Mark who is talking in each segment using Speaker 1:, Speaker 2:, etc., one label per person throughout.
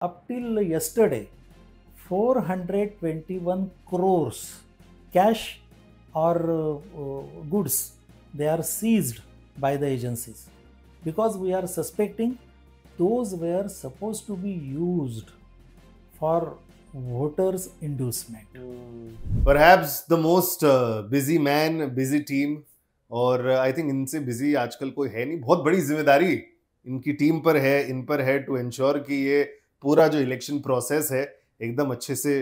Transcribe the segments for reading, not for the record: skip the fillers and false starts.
Speaker 1: up till yesterday 421 crores cash or goods they are seized by the agencies because we are suspecting those were supposed to be used for voters inducement.
Speaker 2: Perhaps the most busy man, busy team, और I think इनसे busy आजकल कोई है नहीं. बहुत बड़ी जिम्मेदारी इनकी टीम पर है, इन पर है टू एंश्योर कि ये पूरा जो इलेक्शन प्रोसेस है एकदम अच्छे से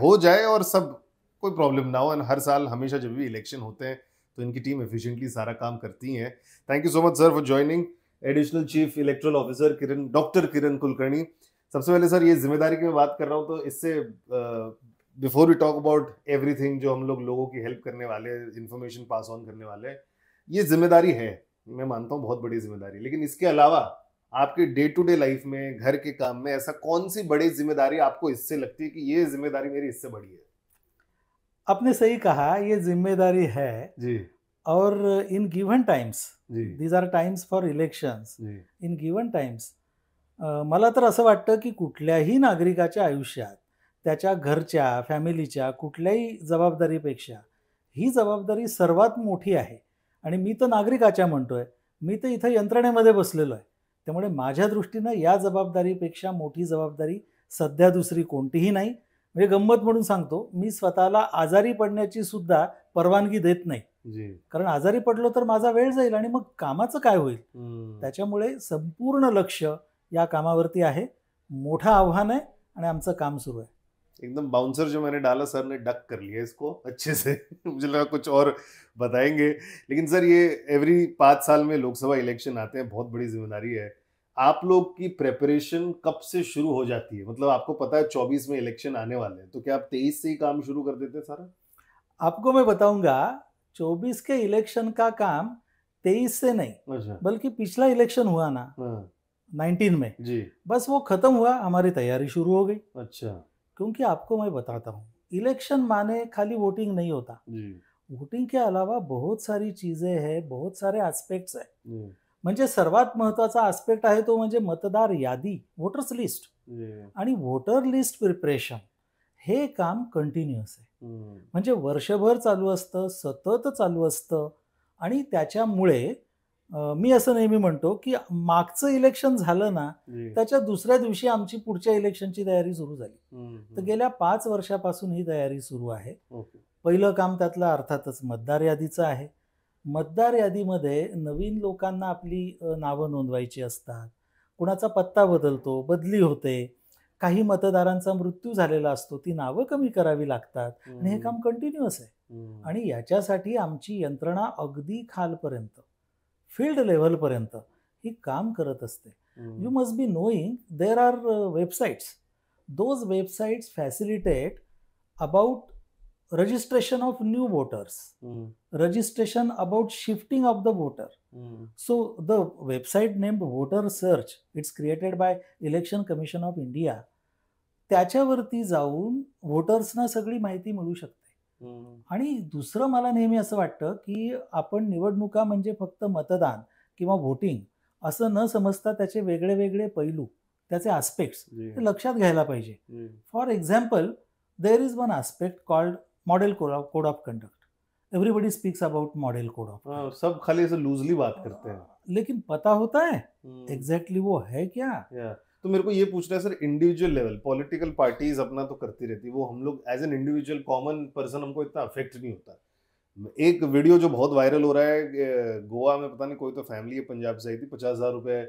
Speaker 2: हो जाए और सब कोई प्रॉब्लम ना हो. एंड हर साल हमेशा जब भी इलेक्शन होते हैं तो इनकी टीम एफिशिएंटली सारा काम करती है. Thank you so much sir for joining. Additional chief electoral officer doctor Kiran Kulkarni. सबसे पहले सर ये जिम्मेदारी की मैं बात कर रहा हूँ तो इससे before we talk about everything जो हम लोगों की हेल्प करने वाले, इंफॉर्मेशन पास ऑन करने वाले, ये जिम्मेदारी है, मैं मानता हूँ बहुत बड़ी जिम्मेदारी. लेकिन इसके अलावा आपके डे टू डे लाइफ में, घर के काम में ऐसा कौन सी बड़ी जिम्मेदारी आपको इससे लगती है कि ये जिम्मेदारी मेरी इससे बड़ी है?
Speaker 1: आपने सही कहा, ये जिम्मेदारी है
Speaker 2: जी.
Speaker 1: और इन गिवन टाइम्स,
Speaker 2: जी.
Speaker 1: These are times for elections.
Speaker 2: जी.
Speaker 1: इन गिवन टाइम्स मला तर असं वाटतं की कुठल्याही नागरिकाच्या आयुष्यात त्याच्या घरच्या, फॅमिलीच्या कुठल्याही जबाबदारीपेक्षा ही जबाबदारी सर्वात मोठी आहे. आणि मी तर नागरिकाच्या म्हणतोय, मी तर इथं यंत्रणेमध्ये बसलेलो आहे. त्यामुळे माझ्या दृष्टीनं या जबाबदारीपेक्षा मोठी जबाबदारी सध्या दुसरी कोणतीही नाही. म्हणजे गंमत म्हणून सांगतो, मी स्वतःला आजारी पडण्याची सुद्धा परवानगी देत नाही.
Speaker 2: जी.
Speaker 1: कारण आजारी पडलो तर माझा वेळ जाईल आणि मग कामाचं काय होईल. त्याच्यामुळे संपूर्ण लक्ष या कामावरती आहे. मोठं आव्हान आहे आणि आमचं काम सुरू आहे.
Speaker 2: एकदम बाउंसर जो मैंने डाला सर ने डक कर लिया इसको अच्छे से. मुझे लगा कुछ और बताएंगे. लेकिन सर ये एवरी 5 साल में लोकसभा इलेक्शन आते हैं, बहुत बड़ी जिम्मेदारी है. आप लोग की प्रेपरेशन कब से शुरू हो जाती है? मतलब आपको पता है 24 में इलेक्शन आने वाले हैं, तो क्या आप 23 से ही काम शुरू कर देते सारा?
Speaker 1: आपको मैं बताऊंगा, 24 के इलेक्शन का काम 23 से नहीं,
Speaker 2: अच्छा.
Speaker 1: बल्कि पिछला इलेक्शन हुआ ना 19 में
Speaker 2: जी.
Speaker 1: बस वो खत्म हुआ, हमारी तैयारी शुरू हो गई.
Speaker 2: अच्छा.
Speaker 1: क्योंकि आपको मैं बताता हूँ, इलेक्शन माने खाली वोटिंग नहीं होता.
Speaker 2: जी.
Speaker 1: वोटिंग के अलावा बहुत सारी चीजें हैं, बहुत सारे एस्पेक्ट्स है.
Speaker 2: जी.
Speaker 1: म्हणजे सर्वात महत्वाचा एस्पेक्ट आहे तो म्हणजे मतदार यादी, वोटर्स लिस्ट.
Speaker 2: जी.
Speaker 1: आणि वोटर लिस्ट प्रिपरेशन हे काम कंटिन्युअस आहे. म्हणजे वर्षभर चालू असतं, सतत चालू असतं. आणि त्याच्यामुळे मी असं नेहमी म्हणतो की मागचं इलेक्शन झालं ना, त्याच्या दुसऱ्या दिवशी आमची पुढच्या इलेक्शनची तयारी सुरू झाली. तर गेल्या 5 वर्षापासून ही तयारी सुरू आहे. पहिलं काम त्यातलं अर्थातच मतदार यादीचं आहे. मतदार यादीमध्ये नवीन लोकांना आपली नावं नोंदवायची असतात. कुणाचा पत्ता बदलतो, बदली होते, काही मतदारांचा मृत्यू झालेला असतो, ती नावं कमी करावी लागतात. आणि हे काम कंटिन्युअस आहे. आणि याच्यासाठी आमची यंत्रणा अगदी खालपर्यंत, फील्ड लेव्हलपर्यंत ही काम करत असते. You must be knowing there are websites. Those websites facilitate about registration of new voters, registration about shifting of the voter. So the website named Voter Search, it's created by Election Commission of India. त्याच्यावरती जाऊन वोटर्सना सगळी माहिती मिळू शकते. आणि दुसरं मला नेहमी असं वाटतं की आपण निवडणुका म्हणजे फक्त मतदान किंवा व्होटिंग असं न समजता त्याचे वेगळे वेगळे पैलू, त्याचे आस्पेक्ट्स ते लक्षात घ्यायला पाहिजे. For example, there is one aspect called model code of conduct. Everybody speaks about model code of,
Speaker 2: सब खाली ऐसे लूजली बात करते हैं,
Speaker 1: लेकिन पता होता है एग्जैक्टली वो है क्या.
Speaker 2: तो मेरे को ये पूछना है sir, individual level political parties अपना तो करती रहती, वो हम लोग as an individual common person हमको इतना अफेक्ट नहीं होता. एक वीडियो जो बहुत वायरल हो रहा है, गोवा में पता नहीं कोई तो फैमिली है पंजाब से आई थी, 50,000 रुपए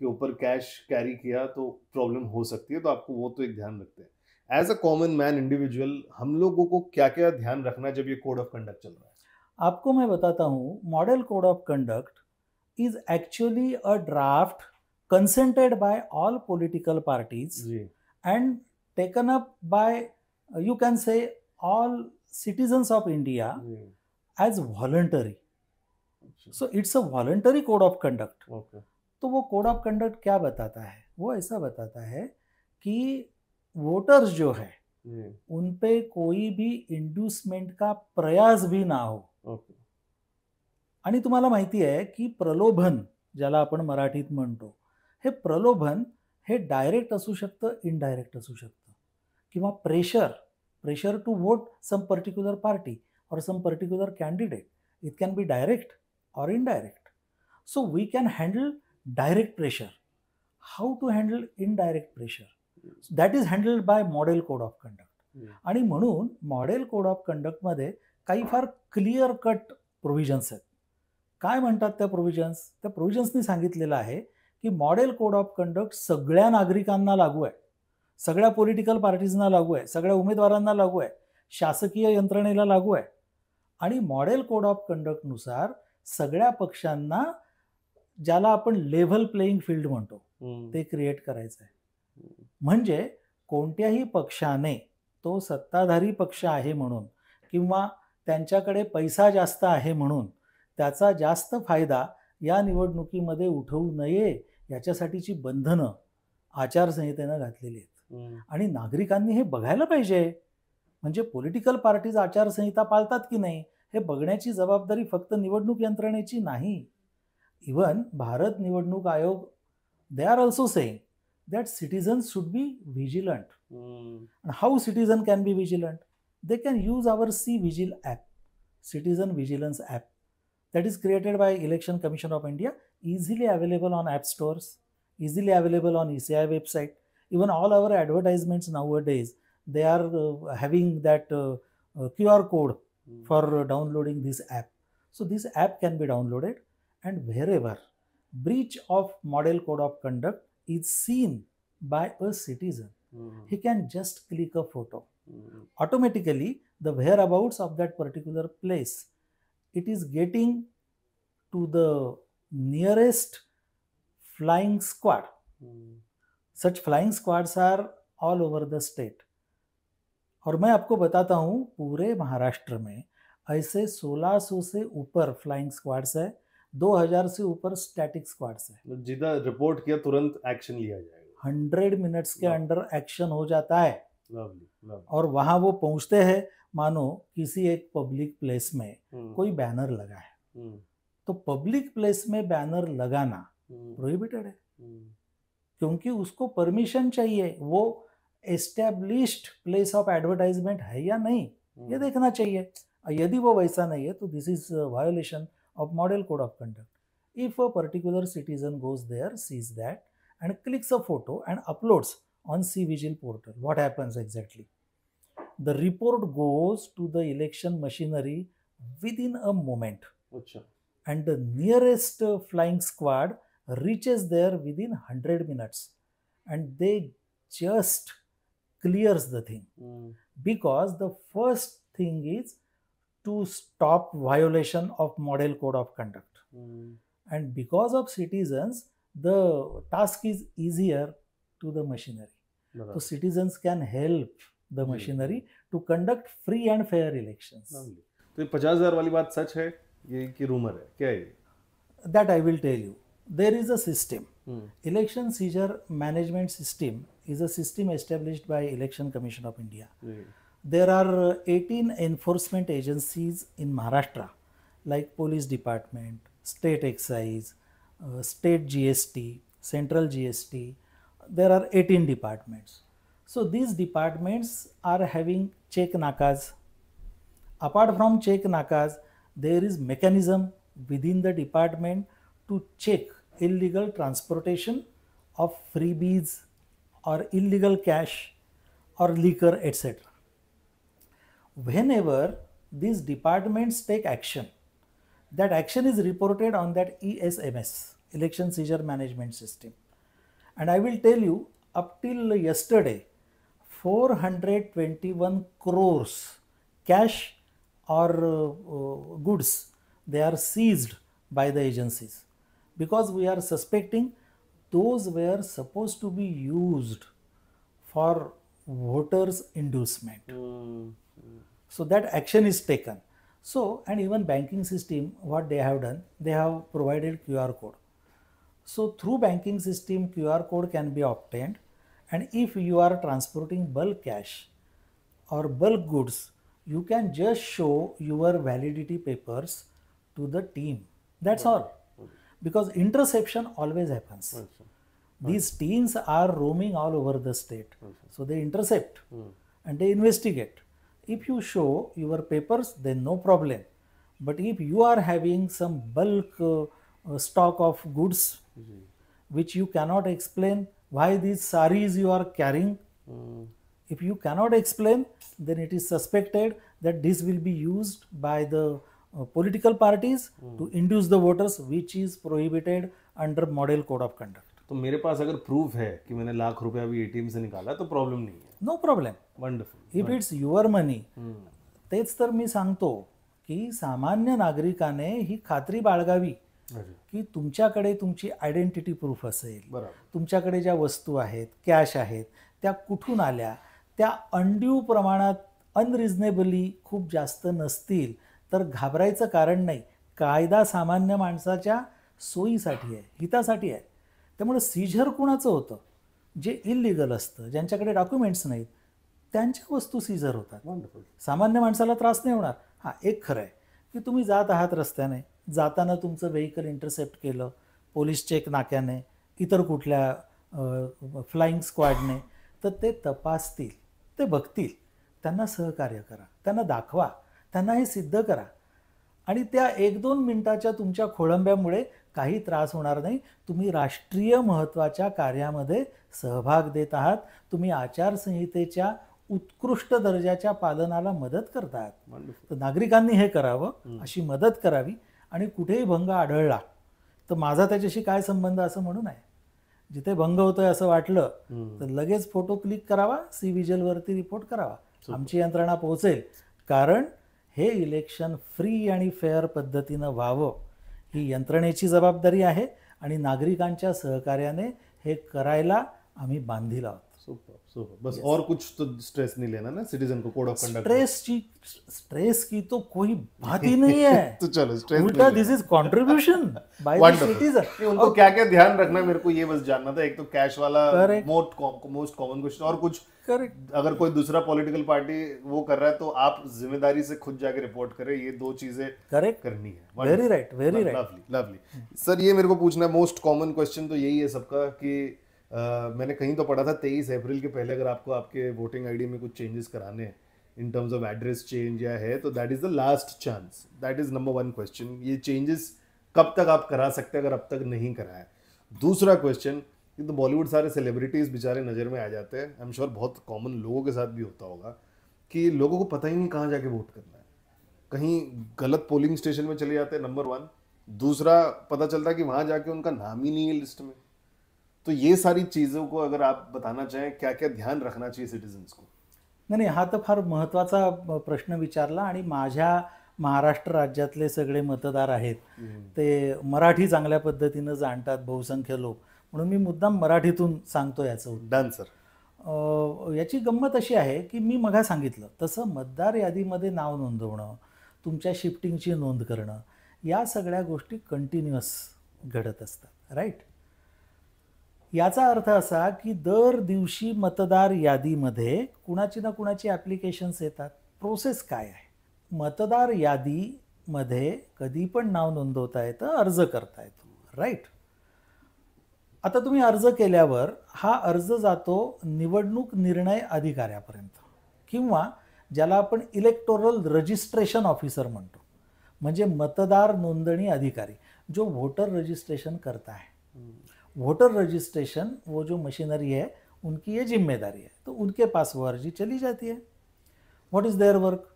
Speaker 2: के ऊपर कैश कैरी किया तो प्रॉब्लम हो सकती है. तो आपको वो तो एक ध्यान रखते हैं. As a common man, individual, हम लोगों को क्या क्या ध्यान रखना है जब ये कोड ऑफ कंडक्ट चल रहा है?
Speaker 1: आपको मैं बताता हूँ, model code of conduct is actually a draft consented by all political parties and taken up by, you can say, all citizens of India as voluntary. So it's a voluntary code of conduct. तो वो code of conduct क्या बताता है? वो ऐसा बताता है कि वोटर्स जो है उन पे कोई भी इंड्यूसमेंट का प्रयास भी ना हो. आणि तुम्हाला माहिती आहे की प्रलोभन, ज्याला आपण मराठीत म्हणतो, हे प्रलोभन हे डायरेक्ट असू शकतं, इनडायरेक्ट असू शकतं. किंवा pressure to vote some particular party or some particular candidate. It can be direct or indirect. So we can handle direct pressure. How to handle indirect pressure? That is handled by model code of conduct. आणि म्हणून model code of कंडक्टमध्ये काही फार clear cut provisions आहेत. काय म्हणतात त्या provisions? त्या प्रोव्हिजन्सनी सांगितलेलं आहे की मॉडेल कोड ऑफ कंडक्ट सगळ्या नागरिकांना लागू आहे, सगळ्या पॉलिटिकल पार्टीजना लागू आहे, सगळ्या उमेदवारांना लागू आहे, शासकीय यंत्रणेला लागू आहे. आणि मॉडेल कोड ऑफ कंडक्टनुसार सगळ्या पक्षांना, ज्याला आपण लेव्हल प्लेइंग फील्ड म्हणतो, ते क्रिएट करायचं आहे. म्हणजे कोणत्याही पक्षाने, तो सत्ताधारी पक्ष आहे म्हणून किंवा त्यांच्याकडे पैसा जास्त आहे म्हणून, त्याचा जास्त फायदा या निवडणुकीमध्ये उठवू नये याच्यासाठीची बंधनं आचारसंहितेनं घातलेली आहेत. आणि नागरिकांनी हे बघायला पाहिजे. म्हणजे पॉलिटिकल पार्टीज आचारसंहिता पाळतात की नाही हे बघण्याची जबाबदारी फक्त निवडणूक यंत्रणेची नाही. इवन भारत निवडणूक आयोग, they are also saying that citizens should be vigilant. How citizen can be vigilant? They can use our C Vigil app, citizen vigilance app, that is created by Election Commission of India, easily available on app stores, easily available on ECI website. Even all our advertisements nowadays, they are having that QR code for downloading this app. So this app can be downloaded, and wherever breach of model code of conduct is seen by a citizen, he can just click a photo. Automatically the whereabouts of that particular place, it is getting to the nearest flying squad. Such flying squads are all over the state. और मैं आपको बताता हूँ, पूरे महाराष्ट्र में ऐसे 1600 से ऊपर flying squads है, 2000 से ऊपर स्टैटिक स्क्वाड्स है.
Speaker 2: जिधर रिपोर्ट किया तुरंत एक्शन लिया जाएगा.
Speaker 1: 100 मिनट्स के अंडर एक्शन हो जाता है.
Speaker 2: Lovely.
Speaker 1: और वहाँ वो पहुँचते हैं, मानो किसी एक पब्लिक प्लेस में कोई बैनर लगा है, तो पब्लिक प्लेस में बैनर लगाना प्रोहिबिटेड है, क्योंकि उसको परमिशन चाहिए. वो एस्टैब्लिश्ड प्लेस ऑफ एडवर्टाइजमेंट है या नहीं, ये देखना चाहिए. यदि वो वैसा नहीं है तो this is violation of model code of conduct. If a particular citizen goes there, sees that and clicks a photo and uploads on C-Vigil portal, what happens exactly? The report goes to the election machinery within a moment.
Speaker 2: Achha.
Speaker 1: And the nearest flying squad reaches there within 100 minutes. And they just clears the thing. Because the first thing is to stop violation of model code of conduct. And because of citizens, the task is easier to the machinery. So citizens can help the machinery to conduct free and fair elections.
Speaker 2: तो ये 50,000 वाली बात सच है, ये की rumour है, क्या है?
Speaker 1: That I will tell you. There is a system. Election seizure management system is a system established by Election Commission of India. There are 18 enforcement agencies in Maharashtra, like Police Department, State Excise, State GST, Central GST. There are 18 departments. So these departments are having check nakas. Apart from check nakas, there is mechanism within the department to check illegal transportation of freebies or illegal cash or liquor, etc. Whenever these departments take action, that action is reported on that ESMS, Election Seizure Management System. And I will tell you, up till yesterday, 421 crores cash or goods, they are seized by the agencies, because we are suspecting those were supposed to be used for voters inducement. So that action is taken. So, and even banking system, what they have done, they have provided QR code. So through banking system, QR code can be obtained, and if you are transporting bulk cash or bulk goods, you can just show your validity papers to the team. That's all. Because interception always happens. These teams are roaming all over the state. So they intercept and they investigate. If you show your papers, then no problem. But if you are having some bulk stock of goods which you cannot explain, why these saris you are carrying, if you cannot explain, then it is suspected that this will be used by the political parties to induce the voters, which is prohibited under Model Code of Conduct.
Speaker 2: तो मेरे pass अगर proof है कि मैंने लाख रुपया भी ATM से निकाला तो problem नहीं है.
Speaker 1: No problem.
Speaker 2: Wonderful.
Speaker 1: If it's your money. तेच तर मी सांगतो की सामान्य नागरिकाने ही खात्री बाळगावी की तुमच्याकडे तुमची आयडेंटिटी प्रूफ असेल, तुमच्याकडे ज्या वस्तू आहेत, कॅश आहेत, त्या कुठून आल्या, त्या अनड्यू प्रमाणात अनरिजनेबली खूप जास्त नसतील तर घाबरायचं कारण नाही. कायदा सामान्य माणसाच्या सोयीसाठी आहे, हितासाठी आहे. त्यामुळे सीझर कुणाचं होतं? जे इलिगल असतं, ज्यांच्याकडे डॉक्युमेंट्स नाहीत, त्यांच्या वस्तू सीझर होतात. सामान्य माणसाला त्रास नाही होणार. हां, एक खरं आहे की तुम्ही जात आहात रस्त्याने, जाताना तुमचं व्हेकल इंटरसेप्ट केलं पोलीस चेक नाक्याने, इतर कुठल्या फ्लाईंग स्क्वॉडने, तर ते तपासतील, ते बघतील. त्यांना सहकार्य करा, त्यांना दाखवा, त्यांना हे सिद्ध करा. आणि त्या 1-2 मिनिटाच्या तुमच्या खोळंब्यामुळे काही त्रास होणार नाही. तुम्ही राष्ट्रीय महत्त्वाच्या कार्यामध्ये सहभाग देत आहात. तुम्ही आचारसंहितेच्या उत्कृष्ट दर्जाच्या पालनाला मदत करत आहात. तर नागरिकांनी हे करावं, अशी मदत करावी. आणि कुठेही भंग आढळला तर माझा त्याच्याशी काय संबंध असं म्हणून आहे. जिथे भंग होतोय असं वाटलं तर लगेच फोटो क्लिक करावा, सी विजिलवरती रिपोर्ट करावा. आमची यंत्रणा पोहोचेल. कारण हे इलेक्शन फ्री आणि फेअर पद्धतीनं व्हावं ही यंत्रणेची जबाबदारी आहे आणि नागरिकांच्या सहकार्याने हे करायला आम्ही बांधील आहोत.
Speaker 2: Super super. बस और कुछ तो स्ट्रेस नहीं लेना ना सिटीजन को कोड ऑफ कंडक्ट.
Speaker 1: स्ट्रेस की तो कोई बात ही नहीं है.
Speaker 2: तो चलो स्ट्रेस
Speaker 1: उल्टा this is contribution by the citizen.
Speaker 2: उनको क्या क्या ध्यान रखना मेरे को ये बस जानना था. एक तो कैश वाला मोस्ट कॉमन क्वेश्चन. और कुछ
Speaker 1: करेक्ट.
Speaker 2: अगर कोई दूसरा पॉलिटिकल पार्टी वो कर रहा है तो आप जिम्मेदारी से खुद जाके रिपोर्ट करें. ये 2 चीजें
Speaker 1: करेक्ट
Speaker 2: करनी है.
Speaker 1: Very right, very right.
Speaker 2: Lovely lovely. Sir ये मेरे को पूछना है, मोस्ट कॉमन क्वेश्चन तो यही है सबका कि मैंने कहीं तो पढ़ा था 23 अप्रैल के पहले अगर आपको आपके वोटिंग आईडी में कुछ चेंजेस कराने हैं in terms of address change या है तो that is the last chance. That is number 1 question. ये चेंजेस कब तक आप करा सकते हैं अगर अब तक नहीं कराया? दूसरा क्वेश्चन, तो बॉलीवुड सारे सेलिब्रिटीज बेचारे नज़र में आ जाते हैं. आई एम श्योर बहुत कॉमन लोगों के साथ भी होता होगा कि लोगों को पता ही नहीं कहाँ जाके वोट करना है. कहीं गलत पोलिंग स्टेशन में चले जाते हैं, नंबर 1. दूसरा, पता चलता है कि वहाँ जाके उनका नाम ही नहीं है लिस्ट में. तो ये सारी चीज़ों को अगर आप बताना चाहें क्या क्या ध्यान रखना चाहिए सिटीजन्स को?
Speaker 1: नाही, हा तर फार महत्त्वाचा प्रश्न विचारला. आणि माझ्या महाराष्ट्र राज्यातले सगळे मतदार आहेत ते मराठी चांगल्या पद्धतीनं जाणतात, बहुसंख्य लोक. म्हणून मी मुद्दाम मराठीतून सांगतो याचं.
Speaker 2: Done sir.
Speaker 1: याची गंमत अशी आहे की मी मघा सांगितलं तसं मतदार यादीमध्ये नाव नोंदवणं, तुमच्या शिफ्टिंगची नोंद करणं, या सगळ्या गोष्टी कंटिन्युअस घडत असतात. राईट. याचा अर्थ असा की दर दिवशी मतदार यादीमध्ये कुणाची ना कुणाची ॲप्लिकेशन्स येतात. प्रोसेस काय आहे? मतदार यादीमध्ये कधी पण नाव नोंदवता येतं, अर्ज करता येतो. राईट. आता तुम्ही अर्ज केल्यावर हा अर्ज जातो निवडणूक निर्णय अधिकाऱ्यापर्यंत किंवा ज्याला आपण इलेक्टोरल रजिस्ट्रेशन ऑफिसर म्हणतो, म्हणजे मतदार नोंदणी अधिकारी जो वोटर रजिस्ट्रेशन करता है. वोटर रजिस्ट्रेशन वो जो मशीनरी है उनकी ये जिम्मेदारी है. तो उनके पास वो अर्जी चली जाती है. What is there work?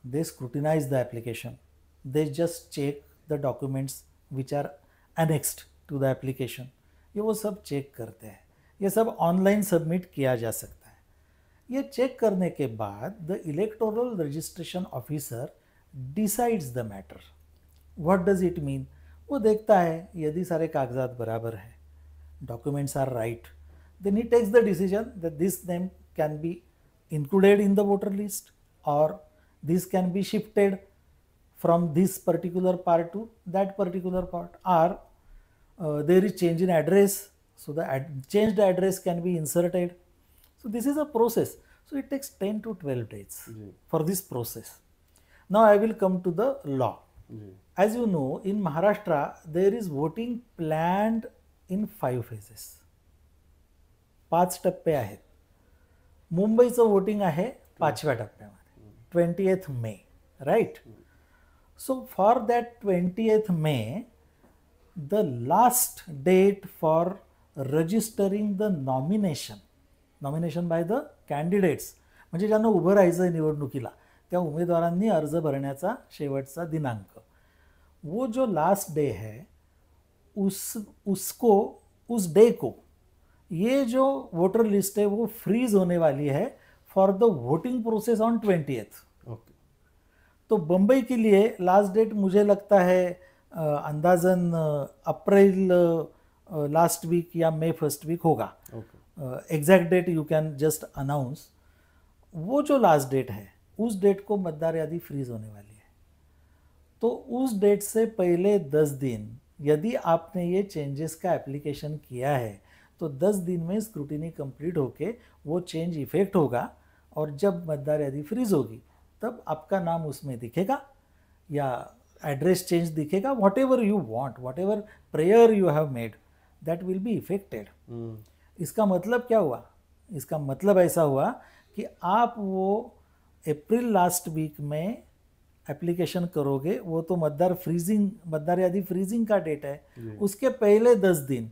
Speaker 1: They scrutinise the application, they just check the documents which are annexed to the application. ये वो सब चेक करते हैं. ये सब ऑनलाइन सबमिट किया जा सकता है. ये चेक करने के बाद the electoral registration officer decides the matter. What does it mean? वो देखता है यदि सारे कागजात बराबर है, documents are right, then he takes the decision that this name can be included in the voter list or this can be shifted from this particular part to that particular part, or there is change in address, so the changed address can be inserted. So this is a process. So it takes 10 to 12 days for this process. Now I will come to the law. As you know, in Maharashtra there is voting planned in 5 phases. 5 टप्पे आहेत. मुंबईचं voting आहे 5व्या टप्प्यामध्ये 20th May, right. So for that 20th May the last date for registering the nomination by the candidates, म्हणजे ज्यांना उभं राहायचं आहे निवडणुकीला, त्या उमेदवारांनी अर्ज भरण्याचा शेवटचा दिनांक, वो जो लास्ट डे है उस डे को ये जो वोटर लिस्ट है वो फ्रीज होने वाली है for the voting process on 20th.
Speaker 2: Okay.
Speaker 1: तो बम्बई के लिए लास्ट डेट मुझे लगता है अंदाजन अप्रैल लास्ट वीक या मई फर्स्ट वीक होगा. Exact date you can just announce. वो जो लास्ट डेट है उस डेट को मतदार यादी फ्रीज होने वाली है. तो उस डेट से पहले 10 दिन यदि आपने ये चेंजेस का एप्लीकेशन किया है तो 10 दिन में स्क्रूटिनी कंप्लीट होके वो चेंज इफेक्ट होगा, और जब मतदार यादी फ्रीज होगी तब आपका नाम उसमें दिखेगा या एड्रेस चेंज दिखेगा. What ever you want, what ever prayer you have made, that will be affected. इसका मतलब क्या हुआ? इसका मतलब ऐसा हुआ कि आप वो अप्रैल लास्ट वीक में एप्लीकेशन करोगे, वो तो मतदार यादी फ्रीजिंग का डेट है. उसके पहले 10 दिन,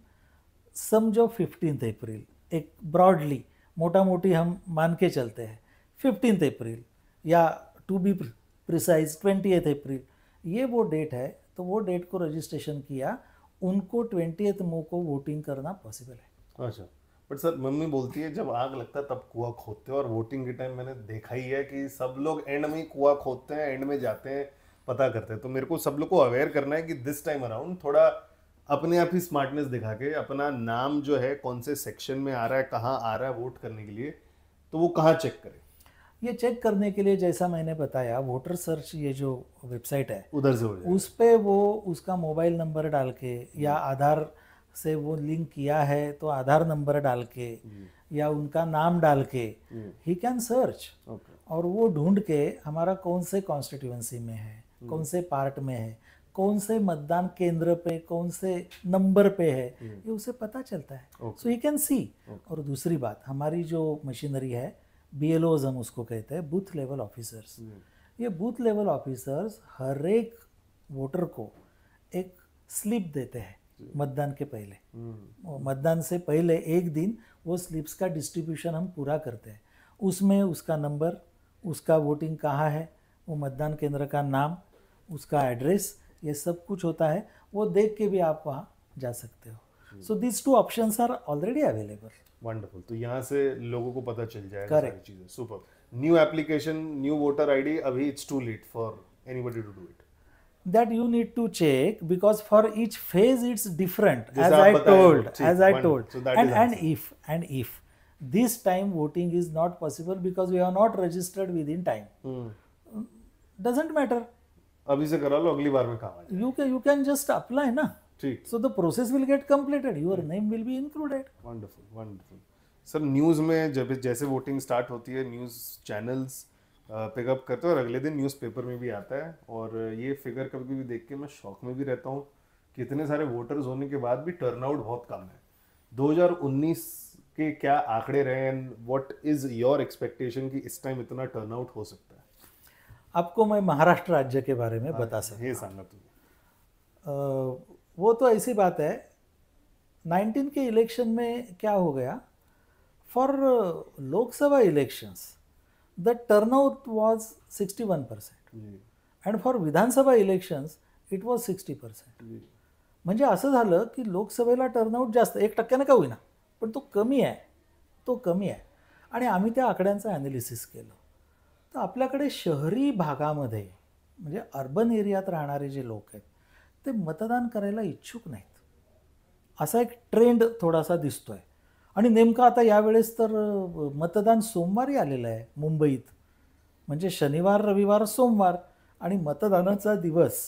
Speaker 1: समझो 15 अप्रैल, एक ब्रॉडली मोटा मोटी हम मान के चलते हैं 15 अप्रैल या टू बी प्रिसाइज 20th अप्रैल, ये वो डेट है. तो वो डेट को रजिस्ट्रेशन किया, उनको 20th मई को वोटिंग करना पॉसिबल है.
Speaker 2: अच्छा, बट सर मम्मी बोलती है जब आग लगता है तब कुआं खोदते हैं, और वोटिंग के टाइम मैंने देखा ही है कि सब लोग एंड में ही कुआं खोदते हैं, एंड में जाते हैं पता करते हैं. तो मेरे को सब लोग को अवेयर करना है कि दिस टाइम अराउंड थोड़ा अपने आप ही स्मार्टनेस दिखा के अपना नाम जो है कौन से सेक्शन में आ रहा है, कहाँ आ रहा है वोट करने के लिए, तो वो कहाँ चेक करें.
Speaker 1: ये चेक करने के लिए जैसा मैंने बताया, वोटर सर्च ये जो वेबसाइट है
Speaker 2: उधर से हो जाए,
Speaker 1: उस पे वो उसका मोबाइल नंबर डाल के या आधार से वो लिंक किया है तो आधार नंबर डाल के या उनका नाम डाल के ही कैन सर्च. और वो ढूंढ के हमारा कौन से कॉन्स्टिट्यूएंसी में है, कौन से पार्ट में है, कौन से मतदान केंद्र पे कौन से नंबर पे है, ये उसे पता चलता है. So he can see. और दूसरी बात, हमारी जो मशीनरी है BLOs हम उसको कहते हैं, बूथ लेवल ऑफिसर्स. ये बूथ लेवल ऑफिसर्स हर एक वोटर को एक स्लिप देते हैं मतदान के पहले. मतदान से पहले एक दिन वो स्लिप्स का डिस्ट्रीब्यूशन हम पूरा करते हैं. उसमें उसका नंबर, उसका वोटिंग कहाँ है, वो मतदान केंद्र का नाम, उसका एड्रेस, ये सब कुछ होता है. वो देख के भी आप वहाँ जा सकते हो. So this 2 options are already available.
Speaker 2: Wonderful. तो यहाँ से लोगों को पता चल जाएगा सारी चीजें. Super. New application, new voter ID, अभी it's too late for anybody to do it.
Speaker 1: That you need to check because for each phase it's different, as I told.
Speaker 2: So
Speaker 1: and if this time voting is not possible because we have not registered within time, doesn't matter.
Speaker 2: अभी से करा low, अगली बार में काम आ जाए.
Speaker 1: You can just apply ना.
Speaker 2: ठीक.
Speaker 1: So the process will get completed. Your name will be included.
Speaker 2: Wonderful. Sir news में जब जैसे वोटिंग स्टार्ट होती है, न्यूज़ चैनल्स पिकअप करते हैं और अगले दिन न्यूज़पेपर में भी आता है. और ये फिगर कभी भी देख के मैं शॉक में भी रहता हूँ कि इतने सारे वोटर्स होने के बाद भी टर्नआउट बहुत कम है. 2019 के क्या आंकड़े रहे, end what is your expectation कि इस टाइम इतना टर्नआउट हो सकता है?
Speaker 1: आपको मैं महाराष्ट्र राज्य के बारे में बता सकता
Speaker 2: हूँ. सांगा
Speaker 1: तुम्हें. वो तो ऐसी बात है, 19 के इलेक्शन में क्या हो गया, for Lok Sabha elections the turnout was 61% and for Vidhan Sabha elections it was 60%. म्हणजे असं झालं की लोकसभेला टर्नआउट जास्त, 1% का होईना, पण तो कमी आहे. आणि आम्ही त्या आकड्यांचं ॲनालिसिस केलं तर आपल्याकडे शहरी भागामध्ये म्हणजे अर्बन एरियात राहणारे जे लोक आहेत ते मतदान करायला इच्छुक नाहीत. असा एक ट्रेंड थोडासा दिसतोय. आणि नेमकं आता यावेळेस तर मतदान सोमवारी आलेलं आहे मुंबईत, म्हणजे शनिवार, रविवार, सोमवार, आणि मतदानाचा दिवस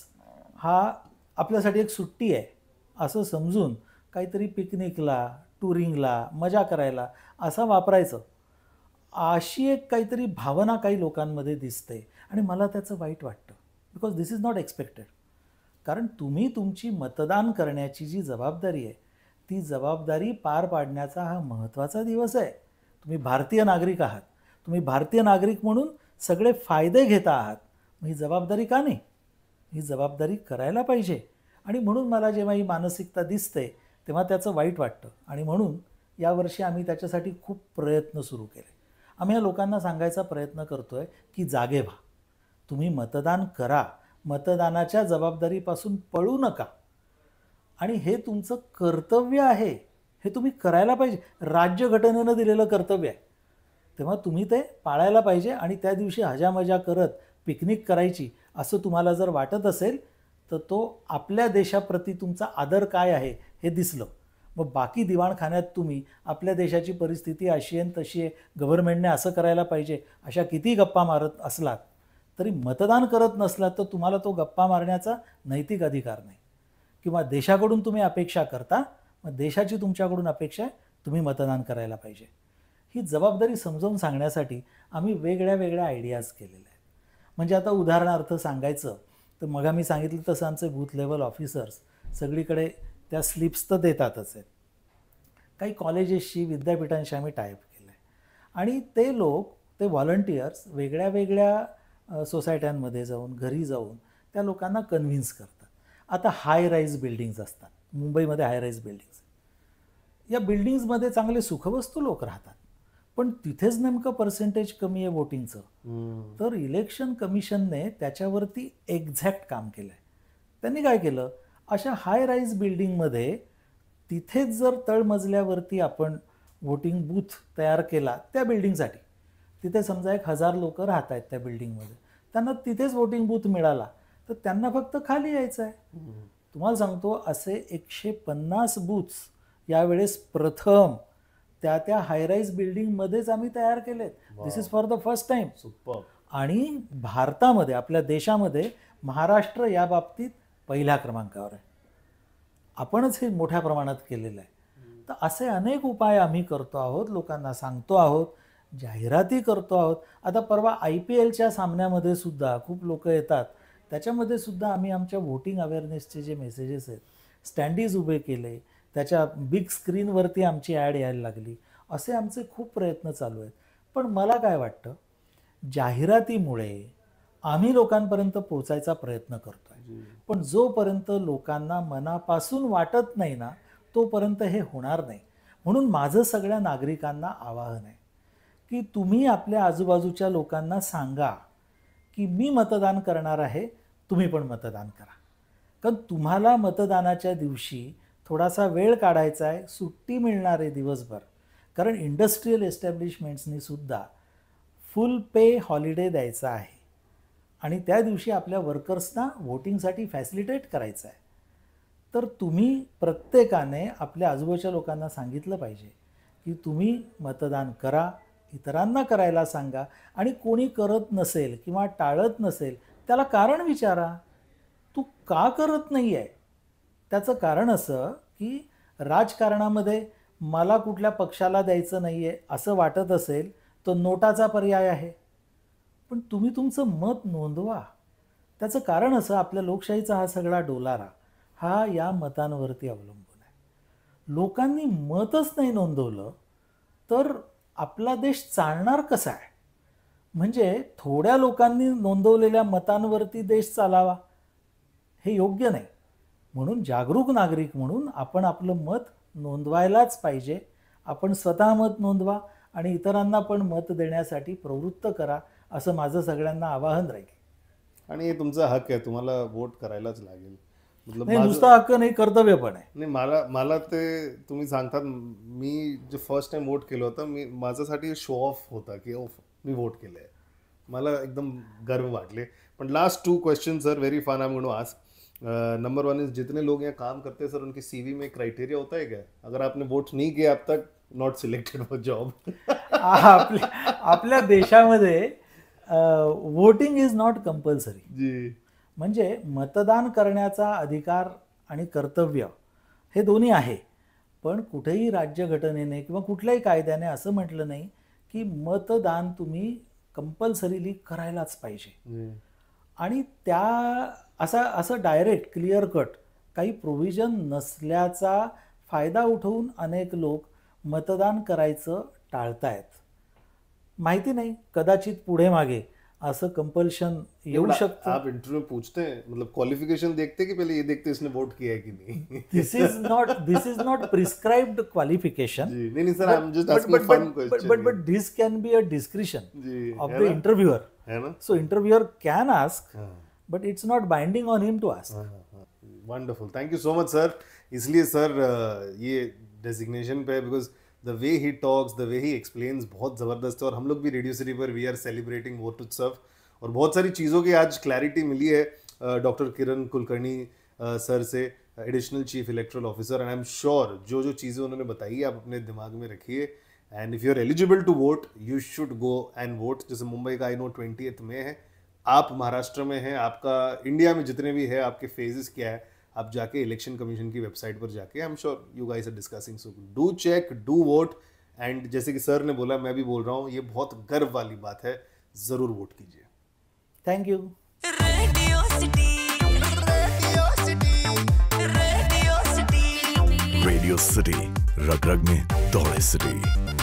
Speaker 1: हा आपल्यासाठी एक सुट्टी आहे असं समजून काहीतरी पिकनिकला, टुरिंगला, मजा करायला असा वापरायचं, अशी एक काहीतरी भावना काही लोकांमध्ये दिसते. आणि मला त्याचं वाईट वाटतं, because this is not expected. कारण तुम्ही तुमची मतदान करण्याची जी जबाबदारी आहे ती जबाबदारी पार पाडण्याचा हा महत्त्वाचा दिवस आहे. तुम्ही भारतीय नागरिक आहात. तुम्ही भारतीय नागरिक म्हणून सगळे फायदे घेता आहात. मग ही जबाबदारी का नाही? ही जबाबदारी करायला पाहिजे. आणि म्हणून मला जेव्हा ही मानसिकता दिसते तेव्हा त्याचं वाईट वाटतं. आणि म्हणून यावर्षी आम्ही त्याच्यासाठी खूप प्रयत्न सुरू केले. आम्ही या लोकांना सांगायचा प्रयत्न करतो आहे की जागे व्हा, तुम्ही मतदान करा, मतदानाच्या जबाबदारीपासून पळू नका. आणि हे तुमचं कर्तव्य आहे, हे तुम्ही करायला पाहिजे. राज्यघटनेनं दिलेलं कर्तव्य आहे, तेव्हा तुम्ही ते पाळायला पाहिजे. आणि त्या दिवशी हजामजा करत पिकनिक करायची असं तुम्हाला जर वाटत असेल तर तो आपल्या देशाप्रती तुमचा आदर काय आहे हे दिसलं. मग बाकी दिवाणखान्यात तुम्ही आपल्या देशाची परिस्थिती अशी आहे तशी आहे, गव्हर्नमेंटने असं करायला पाहिजे, अशा किती गप्पा मारत असलात तरी मतदान करत नसलात तर तुम्हाला तो गप्पा मारण्याचा नैतिक अधिकार नाही. किंवा देशाकडून तुम्ही अपेक्षा करता, मग देशाची तुमच्याकडून अपेक्षा आहे, तुम्ही मतदान करायला पाहिजे. ही जबाबदारी समजावून सांगण्यासाठी आम्ही वेगळ्या वेगळ्या आयडियाज केलेल्या आहेत. म्हणजे आता उदाहरणार्थ सांगायचं तर मग मी सांगितलं तसं आमचे बूथ लेवल ऑफिसर्स सगळीकडे त्या स्लिप्स तर देतातच आहेत. काही कॉलेजेसशी, विद्यापीठांशी आम्ही टायअप केलं आहे. आणि ते लोक, ते व्हॉलंटियर्स वेगळ्या वेगळ्या सोसायट्यांमध्ये जाऊन, घरी जाऊन त्या लोकांना कन्व्हिन्स करतात. आता हाय राईज बिल्डिंग्ज असतात, मुंबईमध्ये हाय राईज बिल्डिंग्स. या बिल्डिंग्समध्ये चांगले सुखवस्तू लोक राहतात, पण तिथेच नेमकं पर्सेंटेज कमी आहे वोटिंगचं. तर इलेक्शन कमिशनने त्याच्यावरती एक्झॅक्ट काम केलं आहे. त्यांनी काय केलं, अशा हाय राईज बिल्डिंगमध्ये तिथेच जर तळमजल्यावरती आपण वोटिंग बूथ तयार केला त्या बिल्डिंगसाठी, तिथे समजा 1000 लोक राहत आहेत त्या बिल्डिंगमध्ये, त्यांना तिथेच वोटिंग बूथ मिळाला तर त्यांना फक्त खाली यायचं आहे. तुम्हाला सांगतो असे 150 बूथ्स यावेळेस प्रथम त्या त्या हायराईज बिल्डिंगमध्येच आम्ही तयार केलेत. This is for the first time. आणि भारतामध्ये, आपल्या देशामध्ये महाराष्ट्र या बाबतीत पहिल्या क्रमांकावर आहे. आपणच हे मोठ्या प्रमाणात केलेलं आहे. तर असे अनेक उपाय आम्ही करतो आहोत, लोकांना सांगतो आहोत, जाहिराती करतो आहोत. आता परवा IPLच्या सामन्यामध्ये सुद्धा खूप लोक येतात, त्याच्यामध्ये सुद्धा आम्ही आमच्या वोटिंग अवेअरनेसचे जे मेसेजेस आहेत, स्टँडीज उभे केले, त्याच्या बिग स्क्रीनवरती आमची ॲड यायला लागली. असे आमचे खूप प्रयत्न चालू आहेत. पण मला काय वाटतं, जाहिरातीमुळे आम्ही लोकांपर्यंत पोचायचा प्रयत्न करतो आहे, पण जोपर्यंत लोकांना मनापासून वाटत नाही ना तोपर्यंत हे होणार नाही. म्हणून माझं सगळ्या नागरिकांना आवाहन आहे की तुम्ही आपल्या आजूबाजूच्या लोकांना सांगा की मी मतदान करणार आहे, तुम्ही पण मतदान करा. कारण तुम्हाला मतदानाच्या दिवशी थोडासा वेळ काढायचा आहे, सुट्टी मिळणार आहे दिवसभर. कारण इंडस्ट्रियल एस्टॅब्लिशमेंट्सनी सुद्धा फुल पे हॉलिडे द्यायचा आहे आणि त्या दिवशी आपल्या वर्कर्सना वोटिंगसाठी फॅसिलिटेट करायचं आहे. तर तुम्ही प्रत्येकाने आपल्या आजूबाजूच्या लोकांना सांगितलं पाहिजे की तुम्ही मतदान करा, इतरांना करायला सांगा. आणि कोणी करत नसेल किंवा टाळत नसेल त्याला कारण विचारा, तू का करत नाही आहे. त्याचं कारण असं की राजकारणामध्ये मला कुठल्या पक्षाला द्यायचं नाही आहे असं वाटत असेल तर नोटाचा पर्याय आहे, पण तुम्ही तुमचं मत नोंदवा. त्याचं कारण असं, आपल्या लोकशाहीचा हा सगळा डोलारा हा या मतांवरती अवलंबून आहे. लोकांनी मतच नाही नोंदवलं तर आपला देश चालणार कसा आहे. म्हणजे थोड्या लोकांनी नोंदवलेल्या मतांवरती देश चालावा हे योग्य नाही. म्हणून जागरूक नागरिक म्हणून आपण आपलं मत नोंदवायलाच पाहिजे. आपण स्वतः मत नोंदवा आणि इतरांना पण मत देण्यासाठी प्रवृत्त करा, असं माझं सगळ्यांना आवाहन राहील.
Speaker 2: आणि हे तुमचा हक आहे, तुम्हाला वोट करायलाच लागेल.
Speaker 1: नाही, नुसता हक्क नाही, कर्तव्य पण आहे.
Speaker 2: नाही, मला ते तुम्ही सांगतात, मी जे फर्स्ट टाइम वोट केलं होतं, मी माझ्यासाठी शो ऑफ होता की मी वोट केलं आहे. मला एकदम गर्व वाटले. पण last 2 question sir, very fun, I am going to ask. Number 1 is, जितने लोग यहाँ काम करते हैं सर, उनकी CV में क्राइटेरिया होता है क्या? अगर आपने वोट नहीं किया अब तक, नॉट सिलेक्टेड फॉर जॉब.
Speaker 1: आपल्या देशामध्ये वोटिंग इज नॉट कंपल्सरी.
Speaker 2: जी.
Speaker 1: म्हणजे मतदान करण्याचा अधिकार आणि कर्तव्य हे दोन्ही आहे. पण कुठेही राज्यघटनेने किंवा कुठल्याही कायद्याने असं म्हटलं नाही की मतदान तुम्ही कंपल्सरीली करायलाच पाहिजे. आणि त्या असं डायरेक्ट क्लिअर कट काही प्रोव्हिजन नसल्याचा फायदा उठवून अनेक लोक मतदान करायचं टाळतायत. माहिती नाही, कदाचित पुढे मागे असं कंपल्शन येऊ शकतं.
Speaker 2: आप इंटरव्यू में पूछते हैं, मतलब क्वालिफिकेशन देखते हैं कि पहले ये देखते हैं इसने वोट किया है कि नहीं?
Speaker 1: This is not prescribed qualification.
Speaker 2: जी, नहीं sir, I am just asking fun question.
Speaker 1: But this can be a discretion
Speaker 2: जी,
Speaker 1: ऑफ द इंटरव्यूअर.
Speaker 2: है ना?
Speaker 1: So interviewer can ask, but it's not binding on him to ask.
Speaker 2: Wonderful, thank you so much sir. इसलिए sir ये designation पे, because the way he talks, the way he explains बहुत ज़बरदस्त है. और हम लोग भी रेडियो सिटी पर वी आर सेलिब्रेटिंग वोट उत्सव, और बहुत सारी चीज़ों की आज क्लैरिटी मिली है डॉक्टर किरण कुलकर्णी सर से, additional chief electoral officer. And I am sure जो जो चीज़ें उन्होंने बताई है आप अपने दिमाग में रखिए. And if you are eligible to vote you should go and vote. जैसे मुंबई का आई नो 20th में है, आप महाराष्ट्र में हैं, आपका इंडिया में जितने भी है आपके फेजेस क्या है, आप जाके इलेक्शन कमीशन की वेबसाइट पर जाके, I am sure you guys are discussing, so do check, do vote. And जैसे कि सर ने बोला, मैं भी बोल रहा हूँ, ये बहुत गर्व वाली बात है, ज़रूर वोट कीजिए.
Speaker 1: Thank you.
Speaker 3: Radio city, radio city, radio city,
Speaker 4: radio city, रग रग में दौड़े सिटी.